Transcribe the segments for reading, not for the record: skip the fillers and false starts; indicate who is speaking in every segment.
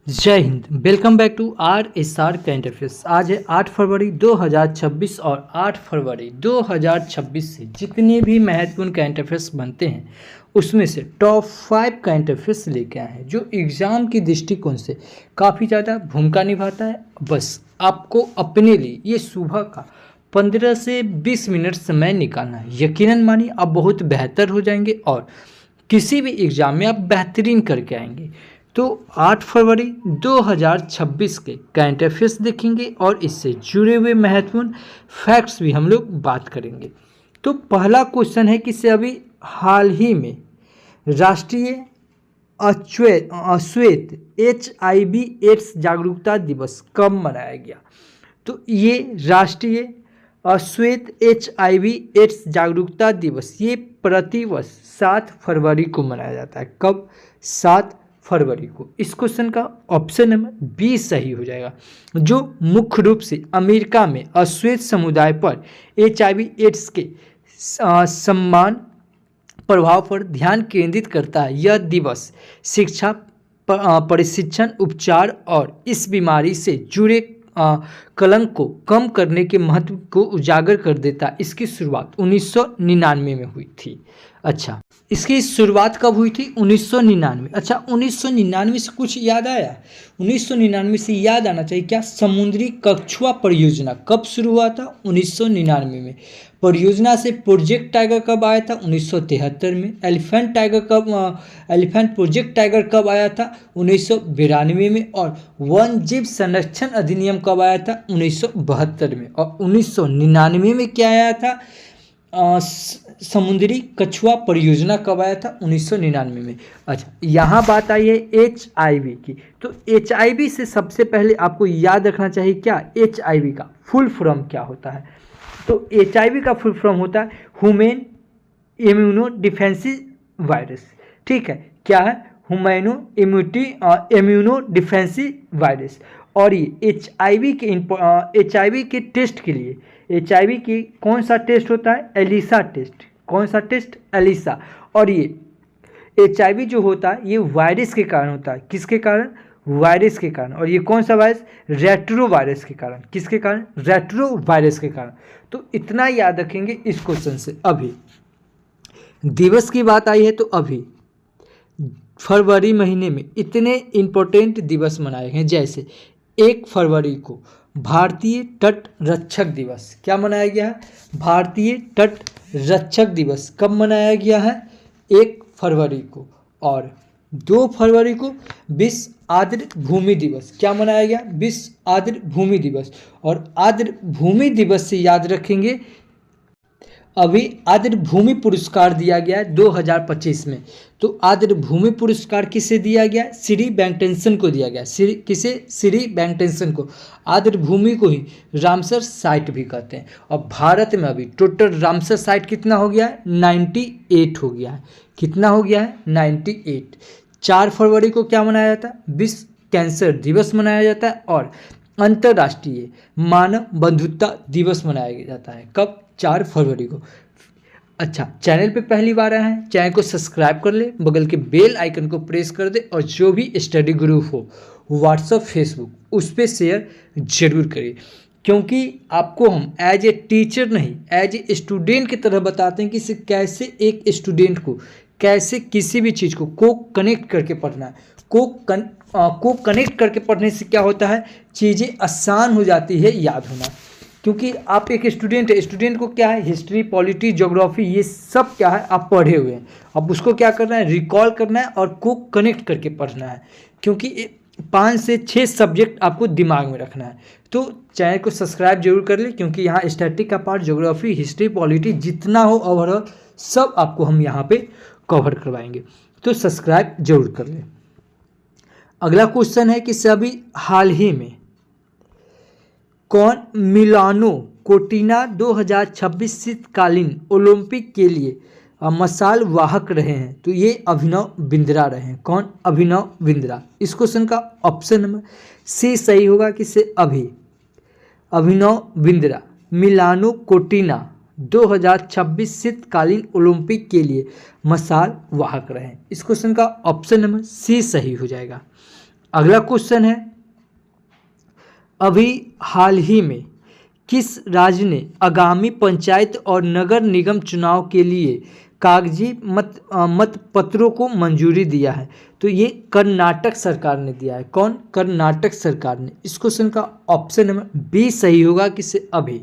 Speaker 1: जय Hind. Welcome back to RSR current affairs. आज है 8 फरवरी 2026 और 8 फरवरी 2026 से जितने भी महत्वपूर्ण करंट अफेयर्स बनते हैं उसमें से टॉप 5 करंट अफेयर्स लेके आए हैं जो एग्ज़ाम की दृष्टिकोण से काफ़ी ज़्यादा भूमिका निभाता है। बस आपको अपने लिए ये सुबह का 15 से 20 मिनट समय निकालना है। यकीनन मानिए आप बहुत बेहतर हो जाएंगे और किसी भी एग्ज़ाम में आप बेहतरीन करके आएंगे। तो 8 फरवरी 2026 के करंट अफेयर्स देखेंगे और इससे जुड़े हुए महत्वपूर्ण फैक्ट्स भी हम लोग बात करेंगे। तो पहला क्वेश्चन है कि से अभी हाल ही में राष्ट्रीय अश्वेत HIV एड्स जागरूकता दिवस कब मनाया गया। तो ये राष्ट्रीय अश्वेत HIV एड्स जागरूकता दिवस ये प्रतिवर्ष 7 फरवरी को मनाया जाता है। कब? 7 फरवरी को। इस क्वेश्चन का ऑप्शन नंबर बी सही हो जाएगा, जो मुख्य रूप से अमेरिका में अश्वेत समुदाय पर HIV एड्स के सम्मान प्रभाव पर ध्यान केंद्रित करता है। यह दिवस शिक्षा, प्रशिक्षण, उपचार और इस बीमारी से जुड़े कलंक को कम करने के महत्व को उजागर कर देता। इसकी शुरुआत 1999 में हुई थी। अच्छा, इसकी शुरुआत कब हुई थी? 1999। अच्छा, 1999 से कुछ याद आया? 1999 से याद आना चाहिए क्या? समुद्री कछुआ परियोजना कब शुरू हुआ था? 1999 में। परियोजना से प्रोजेक्ट टाइगर कब आया था? 1973 में। एलिफेंट प्रोजेक्ट टाइगर कब आया था? 1992 में। और वन जीव संरक्षण अधिनियम कब आया था? 1972 में। और 1999 में क्या आया था? समुद्री कछुआ परियोजना कब आया था? 1999 में। अच्छा, यहाँ बात आई है HIV की। तो HIV से सबसे पहले आपको याद रखना चाहिए क्या? HIV का फुल फॉर्म क्या होता है? तो HIV का फुल फॉर्म होता है ह्यूमन इम्यूनो डिफेंसिव वायरस। ठीक है, क्या है? Immuno defensive virus. और ये HIV के टेस्ट के लिए HIV की कौन सा टेस्ट होता है? ELISA test. कौन सा टेस्ट? एलिसा। और ये HIV जो होता है ये वायरस के कारण होता है। किसके कारण? वायरस के कारण। और ये कौन सा वायरस? रेट्रो वायरस के कारण। किसके कारण? रेट्रो वायरस के कारण। तो इतना याद रखेंगे इस क्वेश्चन से। अभी दिवस की बात आई है तो अभी फरवरी महीने में इतने इम्पोर्टेंट दिवस मनाए हैं, जैसे 1 फरवरी को भारतीय तट रक्षक दिवस। क्या मनाया गया है? भारतीय तट रक्षक दिवस कब मनाया गया है? 1 फरवरी को। और 2 फरवरी को विश्व आर्द्र भूमि दिवस। क्या मनाया गया? विश्व आर्द्र भूमि दिवस। और आर्द्र भूमि दिवस से याद रखेंगे अभी आर्द्र भूमि पुरस्कार दिया गया है 2025 में। तो आर्द्र भूमि पुरस्कार किसे दिया गया? श्री वेंकटेशन को दिया गया। किसे? श्री वेंकटेशन को। आर्द्र भूमि को ही रामसर साइट भी कहते हैं। और भारत में अभी टोटल रामसर साइट कितना हो गया है? 98 हो गया है। कितना हो गया है? 98। 4 फरवरी को क्या मनाया जाता है? विश्व कैंसर दिवस मनाया जाता है। और अंतर्राष्ट्रीय मानव बंधुता दिवस मनाया जाता है। कब? 4 फरवरी को। अच्छा, चैनल पे पहली बार आए हैं, चैनल को सब्सक्राइब कर ले, बगल के बेल आइकन को प्रेस कर दे और जो भी स्टडी ग्रुप हो व्हाट्सअप, फेसबुक उस पर शेयर जरूर करिए, क्योंकि आपको हम एज ए टीचर नहीं एज ए स्टूडेंट की तरह बताते हैं कि इसे कैसे एक स्टूडेंट को कैसे किसी भी चीज़ को कनेक्ट करके पढ़ना है। को कनेक्ट करके पढ़ने से क्या होता है? चीज़ें आसान हो जाती है याद होना। क्योंकि आप एक स्टूडेंट है, स्टूडेंट को क्या है? हिस्ट्री, पॉलिटी, ज्योग्राफी ये सब क्या है? आप पढ़े हुए हैं। अब उसको क्या करना है? रिकॉल करना है और को कनेक्ट करके पढ़ना है, क्योंकि 5 से 6 सब्जेक्ट आपको दिमाग में रखना है। तो चैनल को सब्सक्राइब जरूर कर ले, क्योंकि यहाँ स्टैटिक का पार्ट, ज्योग्राफी, हिस्ट्री, पॉलिटी जितना हो ओवरऑल सब आपको हम यहाँ पे कवर करवाएंगे। तो सब्सक्राइब जरूर कर ले। अगला क्वेश्चन है कि सभी हाल ही में कौन मिलानो कोर्टिना 2026 शीतकालीन ओलंपिक के लिए मसाल वाहक रहे हैं? तो ये अभिनव बिंद्रा रहे हैं। कौन? अभिनव बिंद्रा। इस क्वेश्चन का ऑप्शन नंबर सी सही होगा कि से अभिनव बिंद्रा मिलानो कोर्टिना 2026 शीतकालीन ओलंपिक के लिए मसाल वाहक रहे हैं। इस क्वेश्चन का ऑप्शन नंबर सी सही हो जाएगा। अगला क्वेश्चन है, अभी हाल ही में किस राज्य ने आगामी पंचायत और नगर निगम चुनाव के लिए कागजी मत पत्रों को मंजूरी दिया है? तो ये कर्नाटक सरकार ने दिया है। कौन? कर्नाटक सरकार ने। इस क्वेश्चन का ऑप्शन नंबर बी सही होगा। किससे? अभी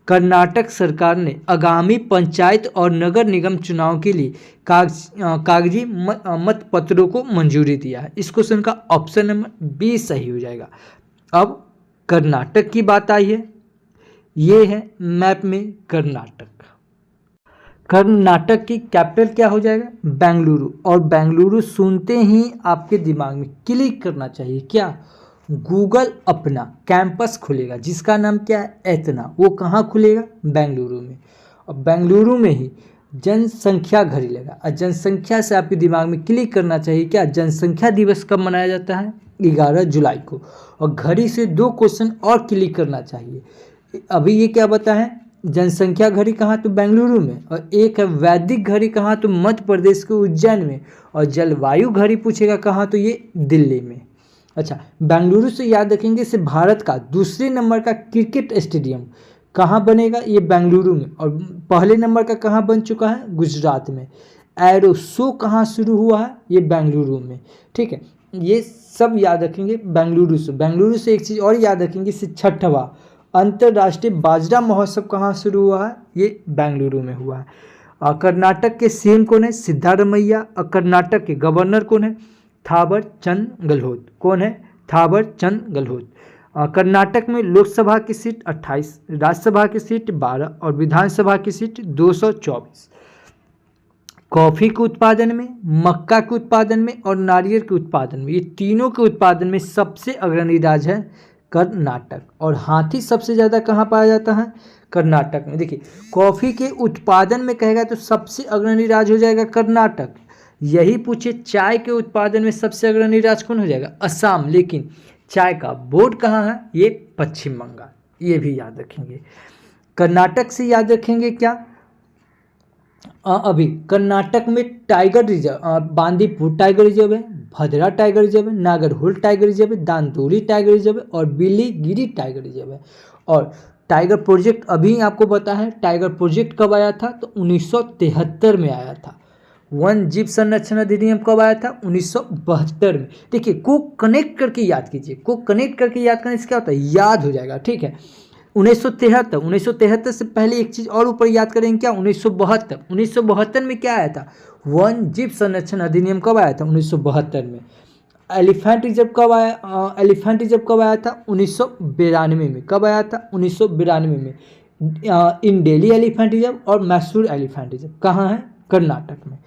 Speaker 1: कर्नाटक सरकार ने आगामी पंचायत और नगर निगम चुनाव के लिए कागजी मत पत्रों को मंजूरी दिया है। इस क्वेश्चन का ऑप्शन नंबर बी सही हो जाएगा। अब कर्नाटक की बात आई है, ये है मैप में कर्नाटक। कर्नाटक की कैपिटल क्या हो जाएगा? बेंगलुरु। और बेंगलुरु सुनते ही आपके दिमाग में क्लिक करना चाहिए क्या? गूगल अपना कैंपस खुलेगा जिसका नाम क्या है? एतना। वो कहाँ खुलेगा? बेंगलुरु में। और बेंगलुरु में ही जनसंख्या घड़ी लगा। और जनसंख्या से आपके दिमाग में क्लिक करना चाहिए क्या? जनसंख्या दिवस कब मनाया जाता है? 11 जुलाई को। और घड़ी से 2 क्वेश्चन और क्लिक करना चाहिए। अभी ये क्या बता है? जनसंख्या घड़ी कहाँ? तो बेंगलुरु में। और एक है वैदिक घड़ी कहाँ? तो मध्य प्रदेश के उज्जैन में। और जलवायु घड़ी पूछेगा कहाँ? तो ये दिल्ली में। अच्छा, बेंगलुरु से याद रखेंगे से भारत का दूसरे नंबर का क्रिकेट स्टेडियम कहाँ बनेगा? ये बेंगलुरु में। और पहले नंबर का कहाँ बन चुका है? गुजरात में। एरो शो कहाँ शुरू हुआ है? ये बेंगलुरु में। ठीक है, ये सब याद रखेंगे बेंगलुरु से। बेंगलुरु से एक चीज़ और याद रखेंगे, इससे 6वां अंतर्राष्ट्रीय बाजरा महोत्सव कहाँ शुरू हुआ है? ये बेंगलुरु में हुआ है। कर्नाटक के सीएम कौन है? सिद्धारमैया। और कर्नाटक के गवर्नर कौन है? थावर चंद गहलोत। कौन है? थावर चंद गहलोत। कर्नाटक में लोकसभा की सीट 28, राज्यसभा की सीट 12 और विधानसभा की सीट 224। कॉफ़ी के उत्पादन में, मक्का के उत्पादन में और नारियल के उत्पादन में, ये तीनों के उत्पादन में सबसे अग्रणी राज्य है कर्नाटक। और हाथी सबसे ज़्यादा कहाँ पाया जाता है? कर्नाटक में। देखिए, कॉफ़ी के उत्पादन में कहेगा तो सबसे अग्रणी राज्य हो जाएगा कर्नाटक। यही पूछे चाय के उत्पादन में सबसे अग्रणी राज्य कौन हो जाएगा? असम। लेकिन चाय का बोर्ड कहाँ है? ये पश्चिम बंगाल। ये भी याद रखेंगे। कर्नाटक से याद रखेंगे क्या? अभी कर्नाटक में tiger reserve, Bandipur tiger reserve है, भद्रा टाइगर रिजर्व है, नागरहोल टाइगर रिजर्व है, दांतोली टाइगर रिजर्व है और बिलीगिरी टाइगर रिजर्व है। और टाइगर प्रोजेक्ट अभी आपको पता है टाइगर प्रोजेक्ट कब आया था? तो 1973 में आया था। वन जीव संरक्षण अधिनियम कब आया था? 1972 में। देखिए, को कनेक्ट करके याद कीजिए। को कनेक्ट करके याद करने से क्या होता है? याद हो जाएगा। ठीक है, 1973 से पहले एक चीज़ और ऊपर याद करेंगे क्या? 1972 में क्या आया था? वन जीव संरक्षण अधिनियम कब आया था? 1972 में। एलिफेंट रिजर्व कब आया? एलिफेंट रिजर्व कब आया था? 1992 में। कब आया था? 1992 में। इन दिल्ली एलिफेंट रिजर्व और मैसूर एलिफेंट रिजर्व कहाँ है? कर्नाटक में।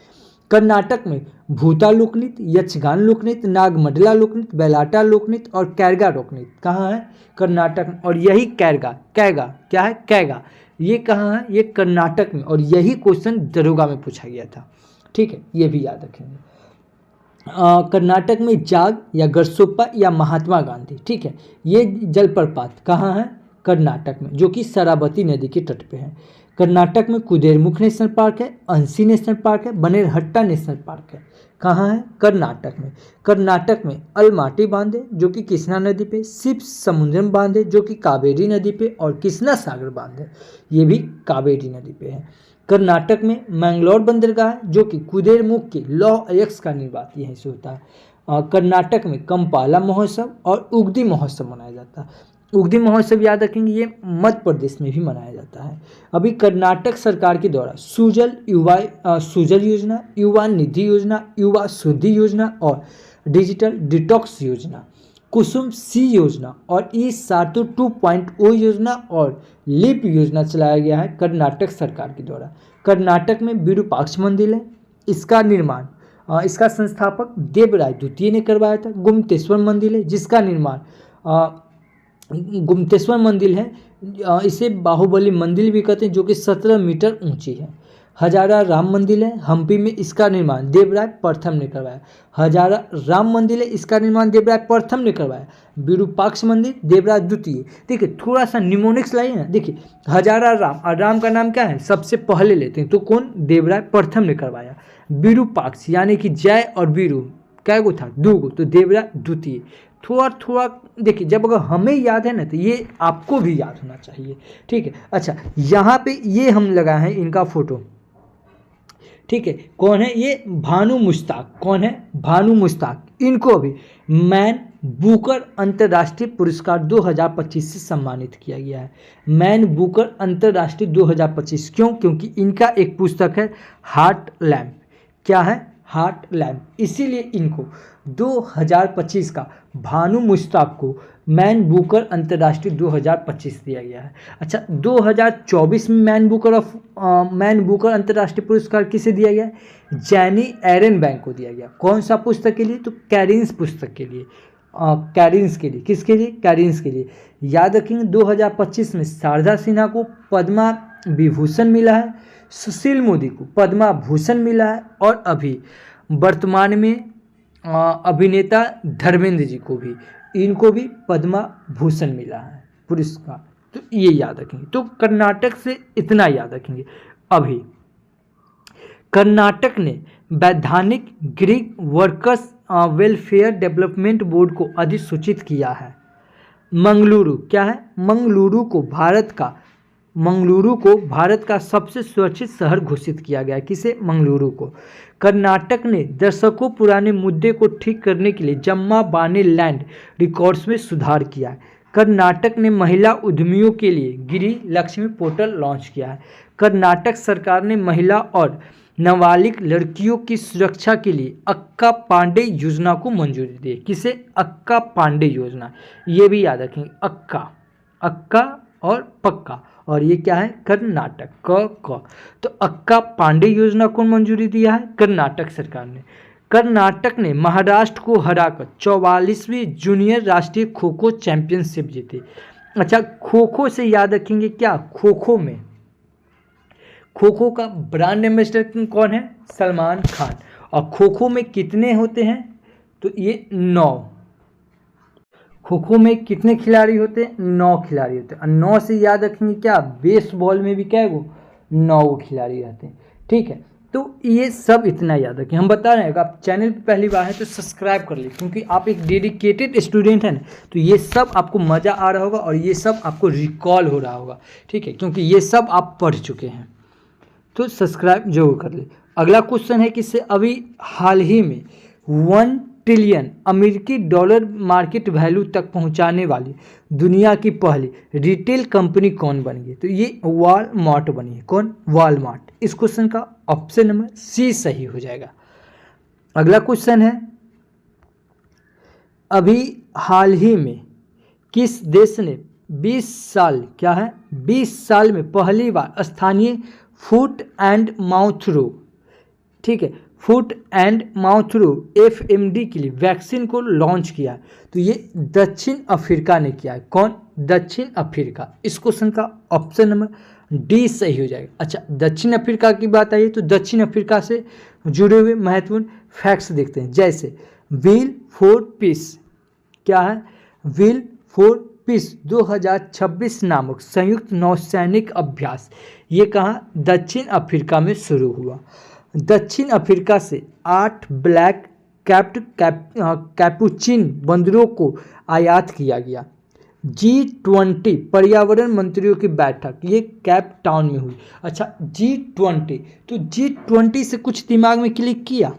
Speaker 1: कर्नाटक में भूता लोकनृत्य, यक्षगान लोकनृत्य, नागमंडला लोकनृत्य, बैलाटा लोकनृत्य और कैरगा लोकनृत्य कहाँ है? कर्नाटक में। और यही कैरगा क्या है? कैगा, ये कहाँ है? ये कर्नाटक में। और यही क्वेश्चन दरोगा में पूछा गया था। ठीक है, ये भी याद रखेंगे। कर्नाटक में जाग या गरसोप्पा या महात्मा गांधी, ठीक है, ये जलप्रपात कहाँ है? कर्नाटक में, जो कि शरावती नदी के तट पे है। कर्नाटक में कुदेरमुख नेशनल पार्क है, अंसी नेशनल पार्क है, बनेरहट्टा नेशनल पार्क है। कहाँ है? कर्नाटक में। कर्नाटक में अलमाटी बांध है जो कि कृष्णा नदी पे, शिव समुद्रम बांध है जो कि कावेरी नदी पे और कृष्णा सागर बांध है, ये भी कावेरी नदी पे है। कर्नाटक में मैंगलोर बंदरगाह है जो कि कुदेरमुख के लौह अयस्क का निर्वात यहीं से होता है। कर्नाटक में कंपाला महोत्सव और उगदी महोत्सव मनाया जाता है। उगदी महोत्सव याद रखेंगे, ये मध्य प्रदेश में भी मनाया जाता है। अभी कर्नाटक सरकार के द्वारा सुजल योजना, युवा निधि योजना, युवा शुद्धि योजना और डिजिटल डिटॉक्स योजना, कुसुम सी योजना और ई सातु 2.0 योजना और लिप योजना चलाया गया है कर्नाटक सरकार के द्वारा। कर्नाटक में विरूपाक्ष मंदिर है, इसका निर्माण इसका संस्थापक देवराय द्वितीय ने करवाया था। गुप्तेश्वर मंदिर है जिसका निर्माण गुप्तेश्वर मंदिर है, इसे बाहुबली मंदिर भी कहते हैं, जो कि 17 मीटर ऊंची है। हजारा राम मंदिर है हम्पी में, इसका निर्माण देवराय प्रथम ने करवाया। हजारा राम मंदिर है, इसका निर्माण देवराय प्रथम ने करवाया। विरूपाक्ष मंदिर देवराय द्वितीय। देखिए थोड़ा सा निमोनिक्स लाइए ना, देखिए हजारा राम, और राम का नाम क्या है? सबसे पहले लेते हैं तो कौन? देवराय प्रथम ने करवाया। विरूपाक्ष यानी कि जय और वीरू क्या गो था, 2 गो, तो देवराय द्वितीय। थोड़ा थोड़ा देखिए, जब अगर हमें याद है ना तो ये आपको भी याद होना चाहिए, ठीक है। अच्छा, यहाँ पे ये हम लगाए हैं इनका फोटो, ठीक है। कौन है ये, भानु मुश्ताक। कौन है, भानु मुश्ताक। इनको अभी मैन बुकर अंतर्राष्ट्रीय पुरस्कार 2025 से सम्मानित किया गया है। मैन बुकर अंतर्राष्ट्रीय 2025 क्यों, क्योंकि इनका एक पुस्तक है हार्ट लैम्प। क्या है, हार्ट लैम्प, इसीलिए इनको 2025 का भानु मुश्ताक को मैन बुकर अंतर्राष्ट्रीय 2025 दिया गया है। अच्छा, 2024 में मैन बुकर अंतर्राष्ट्रीय पुरस्कार किसे दिया गया, जैनी एरन बैंक को दिया गया। कौन सा पुस्तक के लिए, तो कैरिन्स पुस्तक के लिए, कैरिन्स के लिए। किसके लिए, कैरिन्स के लिए। याद रखेंगे 2025 में शारदा सिन्हा को पद्मा विभूषण मिला है, सुशील मोदी को पद्मा भूषण मिला है, और अभी वर्तमान में अभिनेता धर्मेंद्र जी को भी, इनको भी पद्मा भूषण मिला है पुरस्कार। तो ये याद रखेंगे। तो कर्नाटक से इतना याद रखेंगे। अभी कर्नाटक ने वैधानिक Greek workers welfare development board को अधिसूचित किया है। मंगलुरु, क्या है, मंगलुरु को भारत का सबसे सुरक्षित शहर घोषित किया गया। किसे, मंगलुरु को। कर्नाटक ने दशकों पुराने मुद्दे को ठीक करने के लिए जम्मा बाने लैंड रिकॉर्ड्स में सुधार किया है। कर्नाटक ने महिला उद्यमियों के लिए गिरी लक्ष्मी पोर्टल लॉन्च किया है। कर्नाटक सरकार ने महिला और नाबालिग लड़कियों की सुरक्षा के लिए अक्का पांडे योजना को मंजूरी दी। किसे, अक्का पांडे योजना, ये भी याद रखेंगे। अक्का और पक्का, और ये क्या है, कर्नाटक, क। तो अक्का पांडे योजना को मंजूरी दिया है कर्नाटक सरकार ने। कर्नाटक ने महाराष्ट्र को हराकर 44वीं जूनियर राष्ट्रीय खो खो चैंपियनशिप जीती। अच्छा, खो खो से याद रखेंगे क्या, खो खो का ब्रांड एम्बेसडर कौन है, सलमान खान। और खो खो में कितने होते हैं, तो ये 9। खो खो में कितने खिलाड़ी होते हैं, 9 खिलाड़ी होते हैं। और 9 से याद रखेंगे क्या, बेसबॉल में भी क्या है वो 9 खिलाड़ी रहते हैं, ठीक है। तो ये सब इतना याद रखें। हम बता रहे हैं अगर आप चैनल पर पहली बार है तो सब्सक्राइब कर लीजिए, क्योंकि आप एक डेडिकेटेड स्टूडेंट हैं ना, तो ये सब आपको मज़ा आ रहा होगा और ये सब आपको रिकॉल हो रहा होगा, ठीक है, क्योंकि ये सब आप पढ़ चुके हैं। तो सब्सक्राइब जरूर कर ले। अगला क्वेश्चन है कि अभी हाल ही में 1 ट्रिलियन अमेरिकी डॉलर मार्केट वैल्यू तक पहुंचाने वाली दुनिया की पहली रिटेल कंपनी कौन बन गई, तो ये वॉलमार्ट बनी है। कौन, वॉलमार्ट। इस क्वेश्चन का ऑप्शन नंबर सी सही हो जाएगा। अगला क्वेश्चन है, अभी हाल ही में किस देश ने 20 साल, क्या है, 20 साल में पहली बार स्थानीय फुट एंड माउथ रोग, ठीक है, फुट एंड माउथ रोग FMD के लिए वैक्सीन को लॉन्च किया है, तो ये दक्षिण अफ्रीका ने किया है। कौन, दक्षिण अफ्रीका। इस क्वेश्चन का ऑप्शन नंबर डी सही हो जाएगा। अच्छा, दक्षिण अफ्रीका की बात आई तो दक्षिण अफ्रीका से जुड़े हुए महत्वपूर्ण फैक्ट्स देखते हैं, जैसे व्हील फॉर पीस, क्या है, व्हील फॉर पीस 2026 नामक संयुक्त नौसैनिक अभ्यास, ये कहाँ, दक्षिण अफ्रीका में शुरू हुआ। दक्षिण अफ्रीका से 8 ब्लैक कैप्ड कैपुचिन बंदरों को आयात किया गया। G20 पर्यावरण मंत्रियों की बैठक, ये कैप टाउन में हुई। अच्छा, G20, तो G20 से कुछ दिमाग में क्लिक किया।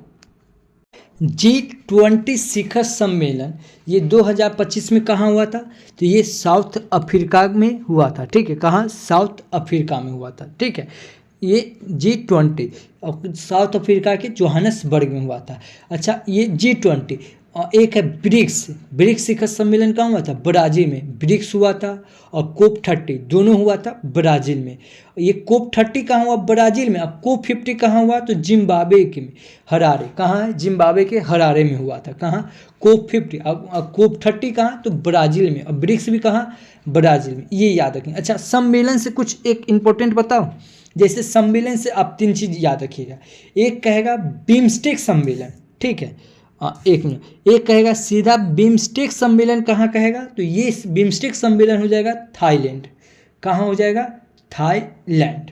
Speaker 1: G20 शिखर सम्मेलन ये 2025 में कहाँ हुआ था, तो ये साउथ अफ्रीका में हुआ था, ठीक है। कहाँ, साउथ अफ्रीका में हुआ था, ठीक है। ये G20 साउथ अफ्रीका के जोहानसबर्ग में हुआ था। अच्छा, ये G20 एक है ब्रिक्स शिखर सम्मेलन कहाँ हुआ था, ब्राज़ील में ब्रिक्स हुआ था, और कोप 30 दोनों हुआ था ब्राज़ील में। ये कोप 30 कहाँ हुआ, ब्राज़ील में। अब कोप 50 कहाँ हुआ, तो जिम्बाब्वे के में, हरारे, कहाँ है, जिम्बाब्वे के हरारे में हुआ था। कहाँ, कोप 50। अब कोप 30 कहाँ, तो ब्राज़ील में। और ब्रिक्स भी कहाँ, ब्राज़ील में। ये याद रखें। अच्छा, सम्मेलन से कुछ एक इम्पोर्टेंट बताओ, जैसे सम्मेलन से आप 3 चीज़ याद रखिएगा। एक कहेगा बिम्स्टेक सम्मेलन, ठीक है, एक मिनट, एक कहेगा सीधा बिम्स्टेक सम्मेलन कहाँ कहेगा, तो ये बिम्स्टेक सम्मेलन हो जाएगा थाईलैंड। कहाँ हो जाएगा, थाईलैंड।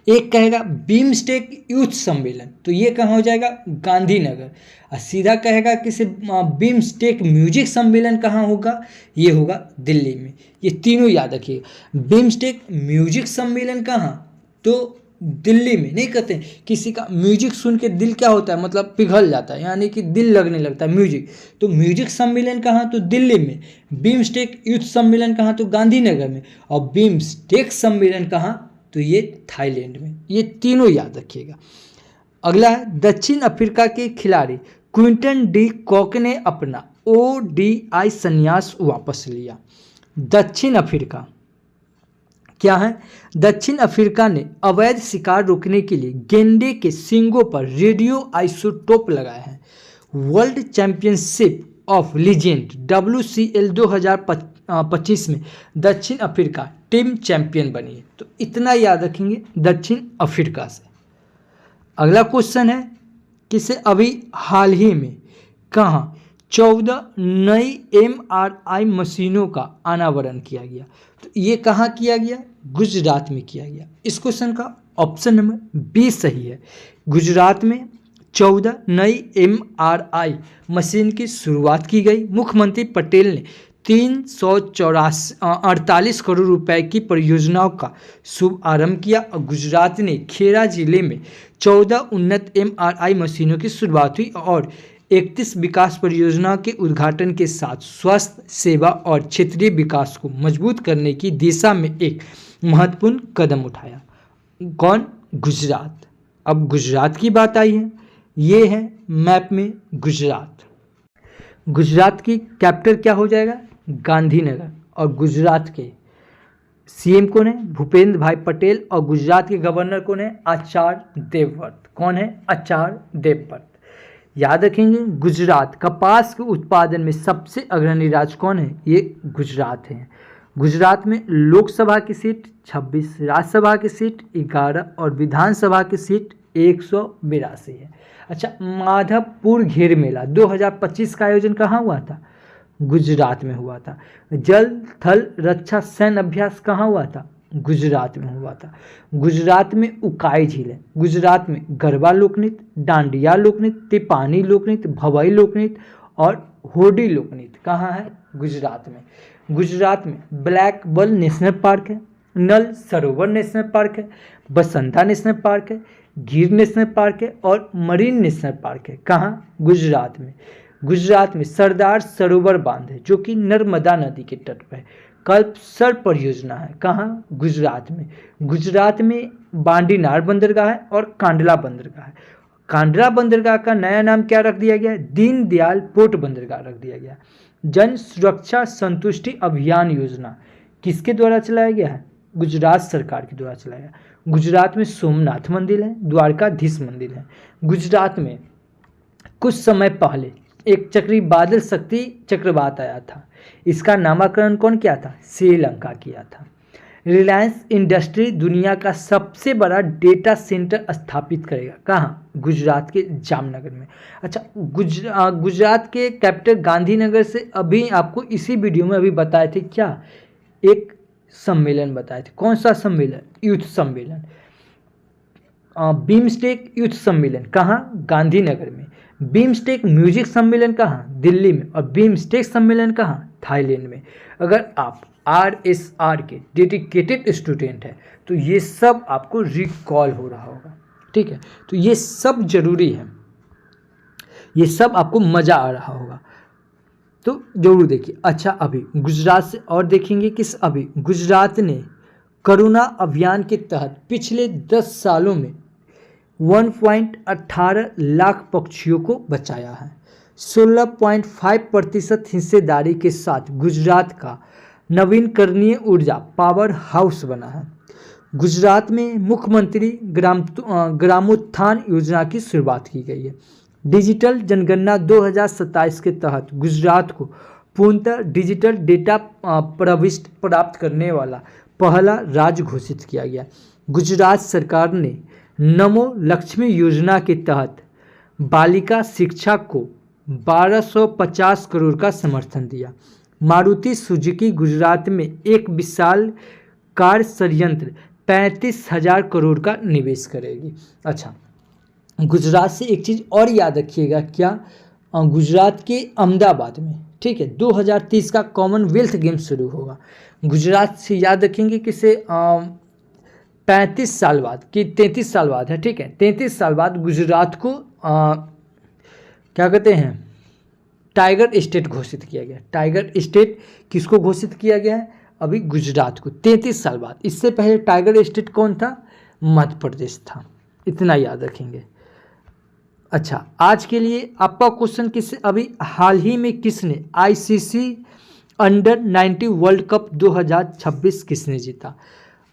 Speaker 1: एक कहेगा बिम्स्टेक यूथ सम्मेलन, तो ये कहाँ हो जाएगा, गांधीनगर। और सीधा कहेगा कि बिम्स्टेक म्यूजिक सम्मेलन कहाँ होगा, ये होगा दिल्ली में। ये तीनों याद रखिएगा। बिम्स्टेक म्यूजिक सम्मेलन कहाँ, तो दिल्ली में। नहीं कहते हैं किसी का म्यूजिक सुन के दिल क्या होता है, मतलब पिघल जाता है, यानी कि दिल लगने लगता है म्यूजिक। तो म्यूजिक सम्मेलन कहाँ, तो दिल्ली में। बिम्स्टेक यूथ सम्मेलन कहाँ, तो गांधीनगर में। और बिम्स्टेक सम्मेलन कहाँ, तो ये थाईलैंड में। ये तीनों याद रखिएगा। अगला है, दक्षिण अफ्रीका के खिलाड़ी क्विंटन डी कॉक ने अपना ODI संन्यास वापस लिया। दक्षिण अफ्रीका क्या है, दक्षिण अफ्रीका ने अवैध शिकार रोकने के लिए गेंडे के सींगों पर रेडियो आइसोटोप लगाए हैं। World championship of legend WCL 2025 में दक्षिण अफ्रीका टीम चैंपियन बनी है। तो इतना याद रखेंगे दक्षिण अफ्रीका से। अगला क्वेश्चन है किसे अभी हाल ही में कहाँ 14 नई MRI मशीनों का अनावरण किया गया, तो ये कहाँ किया गया, गुजरात में किया गया। इस क्वेश्चन का ऑप्शन नंबर बी सही है। गुजरात में 14 नई MRI मशीन की शुरुआत की गई। मुख्यमंत्री पटेल ने 348 करोड़ रुपए की परियोजनाओं का शुभ आरंभ किया और गुजरात ने खेड़ा जिले में 14 उन्नत MRI मशीनों की शुरुआत हुई और 31 विकास परियोजनाओं के उद्घाटन के साथ स्वास्थ्य सेवा और क्षेत्रीय विकास को मजबूत करने की दिशा में एक महत्वपूर्ण कदम उठाया। कौन, गुजरात। अब गुजरात की बात आई है, ये है मैप में गुजरात। गुजरात की कैपिटल क्या हो जाएगा, गांधीनगर। और गुजरात के CM कौन है, भूपेंद्र भाई पटेल। और गुजरात के गवर्नर कौन है, आचार्य देवव्रत। कौन है, आचार्य देवव्रत। याद रखेंगे गुजरात कपास के उत्पादन में सबसे अग्रणी राज्य कौन है, ये गुजरात है। गुजरात में लोकसभा की सीट 26, राज्यसभा की सीट 11 और विधानसभा की सीट 182 है। अच्छा, माधवपुर घेर मेला 2025 का आयोजन कहाँ हुआ था, गुजरात में हुआ था। जल थल रक्षा सैन्य अभ्यास कहाँ हुआ था, गुजरात में हुआ था। गुजरात में उकाई झील है। गुजरात में गरबा लोकनृत्य, डांडिया लोकनृत्य, तिपानी लोकनृत्य, भवाई लोकनृत्य और होडी लोकनृत्य कहाँ है, गुजरात में। गुजरात में ब्लैक बल नेशनल पार्क है, नल सरोवर नेशनल पार्क है, बसंता नेशनल पार्क है, गिर नेशनल पार्क है और मरीन नेशनल पार्क है। कहाँ, गुजरात में। गुजरात में सरदार सरोवर बांध है जो कि नर्मदा नदी के तट पर है। कल्पसर परियोजना है, कहाँ, गुजरात में। गुजरात में बांडीनार बंदरगाह है और कांडला बंदरगाह है। कांडला बंदरगाह का नया नाम क्या रख दिया गया है, दीनदयाल पोर्ट बंदरगाह रख दिया गया। जन सुरक्षा संतुष्टि अभियान योजना किसके द्वारा चलाया गया है, गुजरात सरकार के द्वारा चलाया गया। गुजरात में सोमनाथ मंदिर है, द्वारकाधीश मंदिर है। गुजरात में कुछ समय पहले एक चक्री बादल शक्ति चक्रवात आया था, इसका नामकरण कौन किया था, श्रीलंका किया था। रिलायंस इंडस्ट्री दुनिया का सबसे बड़ा डेटा सेंटर स्थापित करेगा, कहाँ, गुजरात के जामनगर में। अच्छा, गुजरात के कैपिटल गांधीनगर से अभी आपको इसी वीडियो में अभी बताए थे क्या, एक सम्मेलन बताए थे। कौन सा सम्मेलन, यूथ सम्मेलन। बिम्स्टेक यूथ सम्मेलन कहाँ, गांधीनगर में। बिम्स्टेक म्यूजिक सम्मेलन कहाँ, दिल्ली में। और बिम्स्टेक सम्मेलन कहाँ, थाईलैंड में। अगर आप RSR के डेडिकेटेड स्टूडेंट हैं तो ये सब आपको रिकॉल हो रहा होगा, ठीक है। तो ये सब जरूरी है, ये सब आपको मज़ा आ रहा होगा, तो जरूर देखिए। अच्छा, अभी गुजरात से और देखेंगे किस, अभी गुजरात ने करुणा अभियान के तहत पिछले 10 सालों में 1.18 लाख पक्षियों को बचाया है। 16.5% हिस्सेदारी के साथ गुजरात का नवीनकरणीय ऊर्जा पावर हाउस बना है। गुजरात में मुख्यमंत्री ग्रामोत्थान योजना की शुरुआत की गई है। डिजिटल जनगणना 2027 के तहत गुजरात को पूर्णतः डिजिटल डेटा प्रविष्टि प्राप्त करने वाला पहला राज्य घोषित किया गया। गुजरात सरकार ने नमो लक्ष्मी योजना के तहत बालिका शिक्षा को 1250 करोड़ का समर्थन दिया। मारुति सुजुकी गुजरात में एक विशाल कार संयंत्र 35,000 करोड़ का निवेश करेगी। अच्छा, गुजरात से एक चीज़ और याद रखिएगा, क्या गुजरात के अहमदाबाद में, ठीक है, 2030 का कॉमनवेल्थ गेम्स शुरू होगा। गुजरात से याद रखेंगे किसे 35 साल बाद कि 33 साल बाद है, ठीक है, 33 साल बाद गुजरात को क्या कहते हैं, टाइगर स्टेट घोषित किया गया। टाइगर स्टेट किसको घोषित किया गया है? अभी गुजरात को, 33 साल बाद। इससे पहले टाइगर स्टेट कौन था? मध्य प्रदेश था। इतना याद रखेंगे। अच्छा, आज के लिए आपका क्वेश्चन अभी हाल ही में किसने ICC अंडर 19 वर्ल्ड कप 2026 किसने जीता?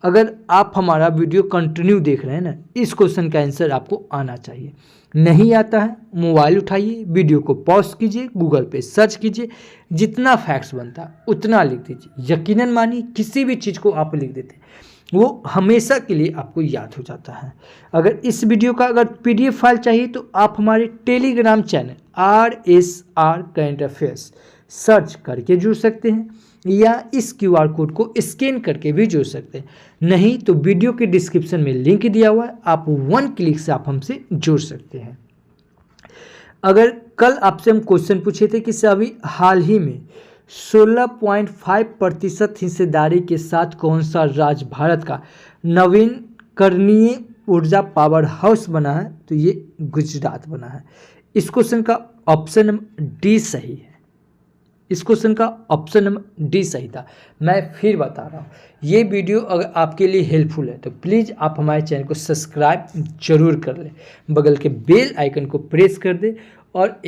Speaker 1: अगर आप हमारा वीडियो कंटिन्यू देख रहे हैं ना, इस क्वेश्चन का आंसर आपको आना चाहिए। नहीं आता है, मोबाइल उठाइए, वीडियो को पॉज कीजिए, गूगल पे सर्च कीजिए, जितना फैक्ट्स बनता है उतना लिख दीजिए। यकीनन मानिए, किसी भी चीज़ को आप लिख देते हैं वो हमेशा के लिए आपको याद हो जाता है। अगर इस वीडियो का अगर PDF फाइल चाहिए तो आप हमारे Telegram channel RSR current affairs search करके जुड़ सकते हैं, या इस QR कोड को स्कैन करके भी जुड़ सकते हैं। नहीं तो वीडियो के डिस्क्रिप्शन में लिंक दिया हुआ है, आप 1 क्लिक से आप हमसे जुड़ सकते हैं। अगर कल आपसे हम क्वेश्चन पूछे थे कि अभी हाल ही में 16.5% हिस्सेदारी के साथ कौन सा राज्य भारत का नवीकरणीय ऊर्जा पावर हाउस बना है, तो ये गुजरात बना है। इस क्वेश्चन का ऑप्शन नंबर डी सही है। इस क्वेश्चन का ऑप्शन नंबर डी सही था। मैं फिर बता रहा हूँ, ये वीडियो अगर आपके लिए हेल्पफुल है तो प्लीज़ आप हमारे चैनल को सब्सक्राइब जरूर कर लें, बगल के बेल आइकन को प्रेस कर दें, और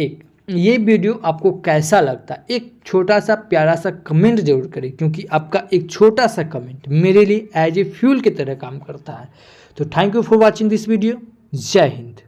Speaker 1: ये वीडियो आपको कैसा लगता है एक छोटा सा प्यारा सा कमेंट जरूर करें, क्योंकि आपका एक छोटा सा कमेंट मेरे लिए एज ए फ्यूल की तरह काम करता है। तो thank you for watching this video. जय हिंद।